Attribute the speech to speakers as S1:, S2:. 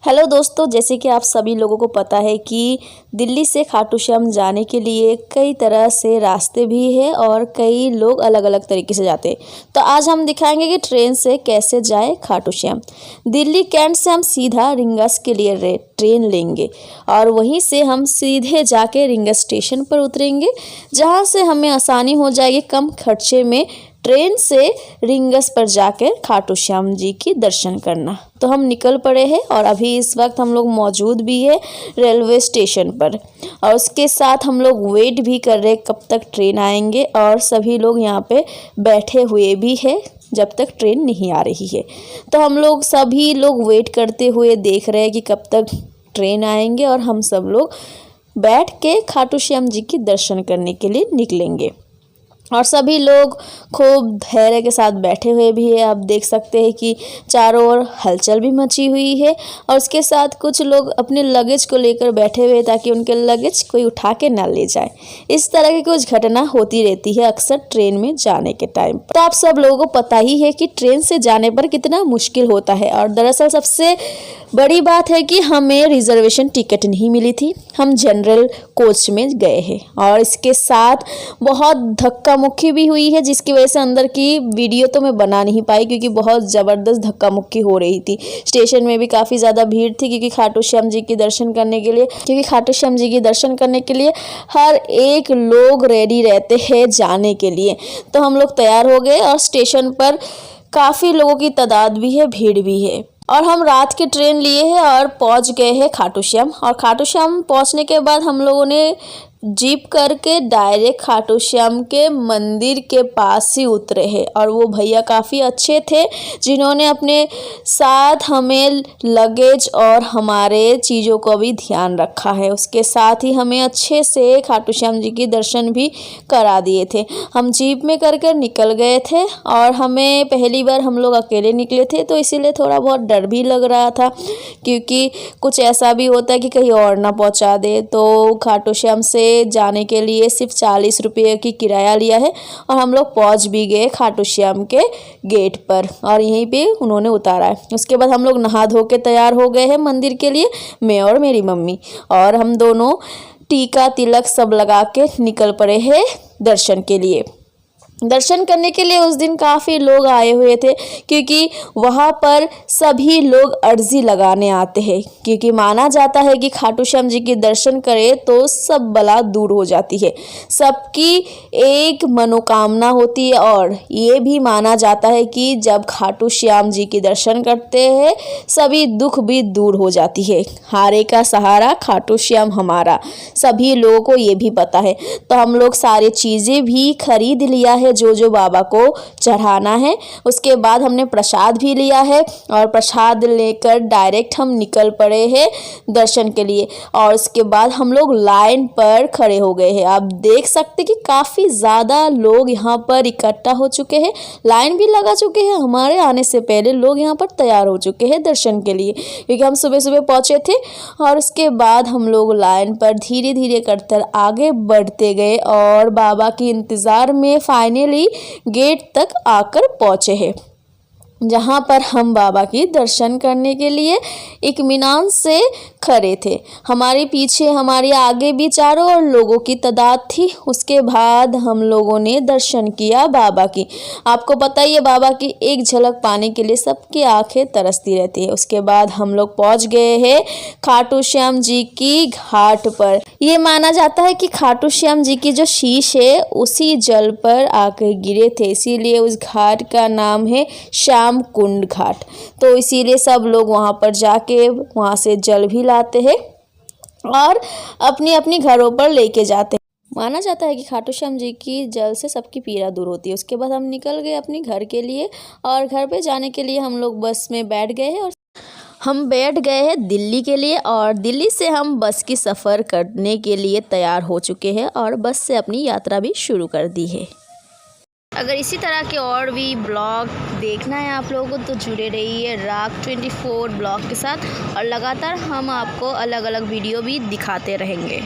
S1: Hello दोस्तों, जैसे कि आप सभी लोगों को पता है कि दिल्ली से खाटू श्याम जाने के लिए कई तरह से रास्ते भी है और कई लोग अलग अलग तरीके से जाते हैं। तो आज हम दिखाएंगे कि ट्रेन से कैसे जाए खाटू श्याम। दिल्ली कैंट से हम सीधा रिंगस के लिए ट्रेन लेंगे और वहीं से हम सीधे जाके रिंगस स्टेशन पर उतरेंगे, जहां से हमें आसानी हो जाएगी कम खर्चे में ट्रेन से रिंगस पर जाकर खाटू श्याम जी की दर्शन करना। तो हम निकल पड़े हैं और अभी इस वक्त हम लोग मौजूद भी है रेलवे स्टेशन पर और उसके साथ हम लोग वेट भी कर रहे कब तक ट्रेन आएंगे और सभी लोग यहाँ पे बैठे हुए भी है जब तक ट्रेन नहीं आ रही है। तो हम लोग सभी लोग वेट करते हुए देख रहे हैं कि कब तक ट्रेन आएंगे और हम सब लोग बैठ के खाटू श्याम जी की दर्शन करने के लिए निकलेंगे। और सभी लोग खूब धैर्य के साथ बैठे हुए भी है। आप देख सकते हैं कि चारों ओर हलचल भी मची हुई है और उसके साथ कुछ लोग अपने लगेज को लेकर बैठे हुए ताकि उनके लगेज कोई उठा के ना ले जाए। इस तरह की कुछ घटना होती रहती है अक्सर ट्रेन में जाने के टाइम। तो आप सब लोगों को पता ही है कि ट्रेन से जाने पर कितना मुश्किल होता है और दरअसल सबसे बड़ी बात है कि हमें रिजर्वेशन टिकट नहीं मिली थी। हम जनरल कोच में गए हैं और इसके साथ बहुत धक्का मुक्की भी हुई है, जिसकी वजह से अंदर की वीडियो तो मैं बना नहीं पाई क्योंकि बहुत ज़बरदस्त धक्का मुक्की हो रही थी। स्टेशन में भी काफ़ी ज़्यादा भीड़ थी क्योंकि खाटू श्याम जी के दर्शन करने के लिए हर एक लोग रेडी रहते हैं जाने के लिए। तो हम लोग तैयार हो गए और स्टेशन पर काफ़ी लोगों की तादाद भी है, भीड़ भी है और हम रात की ट्रेन लिए हैं और पहुंच गए हैं खाटू श्याम। और खाटू श्याम पहुंचने के बाद हम लोगों ने जीप करके डायरेक्ट खाटू श्याम के मंदिर के पास ही उतरे हैं और वो भैया काफ़ी अच्छे थे जिन्होंने अपने साथ हमें लगेज और हमारे चीज़ों को भी ध्यान रखा है। उसके साथ ही हमें अच्छे से खाटू श्याम जी की दर्शन भी करा दिए थे। हम जीप में कर निकल गए थे और हमें पहली बार हम लोग अकेले निकले थे तो इसीलिए थोड़ा बहुत डर भी लग रहा था क्योंकि कुछ ऐसा भी होता है कि कहीं और ना पहुंचा दे। तो खाटू श्याम से जाने के लिए सिर्फ 40 रुपये की किराया लिया है और हम लोग पहुंच भी गए खाटू श्याम के गेट पर और यहीं पे उन्होंने उतारा है। उसके बाद हम लोग नहा धो के तैयार हो गए हैं मंदिर के लिए, मैं और मेरी मम्मी, और हम दोनों टीका तिलक सब लगा के निकल पड़े हैं दर्शन के लिए। दर्शन करने के लिए उस दिन काफ़ी लोग आए हुए थे क्योंकि वहाँ पर सभी लोग अर्जी लगाने आते हैं क्योंकि माना जाता है कि खाटू श्याम जी के दर्शन करें तो सब बला दूर हो जाती है, सबकी एक मनोकामना होती है और ये भी माना जाता है कि जब खाटू श्याम जी के दर्शन करते हैं सभी दुख भी दूर हो जाती है। हारे का सहारा खाटू श्याम हमारा, सभी लोगों को ये भी पता है। तो हम लोग सारी चीज़ें भी खरीद लिया है जो बाबा को चढ़ाना है। उसके बाद हमने प्रसाद भी लिया है और प्रसाद लेकर डायरेक्ट हम निकल पड़े हैं दर्शन के लिए और उसके बाद हम लोग लाइन पर खड़े हो गए हैं। आप देख सकते कि काफ़ी ज़्यादा लोग यहाँ पर इकट्ठा हो चुके हैं, लाइन भी लगा चुके हैं। हमारे आने से पहले लोग यहाँ पर तैयार हो चुके हैं दर्शन के लिए क्योंकि हम सुबह सुबह पहुँचे थे और उसके बाद हम लोग लाइन पर धीरे धीरे करते आगे बढ़ते गए और बाबा के इंतज़ार में फाइनली गेट तक आकर पहुंचे हैं, जहां पर हम बाबा की दर्शन करने के लिए इत्मीनान से खड़े थे। हमारे पीछे हमारे आगे भी चारों ओर लोगों की तादाद थी। उसके बाद हम लोगों ने दर्शन किया बाबा की। आपको पता ही है बाबा की एक झलक पाने के लिए सबकी आंखें तरसती रहती है। उसके बाद हम लोग पहुंच गए हैं खाटू श्याम जी की घाट पर। ये माना जाता है कि खाटू श्याम जी की जो शीश है उसी जल पर आकर गिरे थे, इसीलिए उस घाट का नाम है श्याम कुंड घाट। तो इसीलिए सब लोग वहां पर जाके वहां से जल भी लाते हैं और अपनी अपनी घरों पर लेके जाते हैं। माना जाता है कि खाटू श्याम जी की जल से सबकी पीड़ा दूर होती है। उसके बाद हम निकल गए अपने घर के लिए और घर पे जाने के लिए हम लोग बस में बैठ गए हैं और हम बैठ गए हैं दिल्ली के लिए और दिल्ली से हम बस की सफ़र करने के लिए तैयार हो चुके हैं और बस से अपनी यात्रा भी शुरू कर दी है। अगर इसी तरह के और भी ब्लॉग देखना है आप लोगों को तो जुड़े रहिए राग 24 ब्लॉग के साथ और लगातार हम आपको अलग अलग वीडियो भी दिखाते रहेंगे।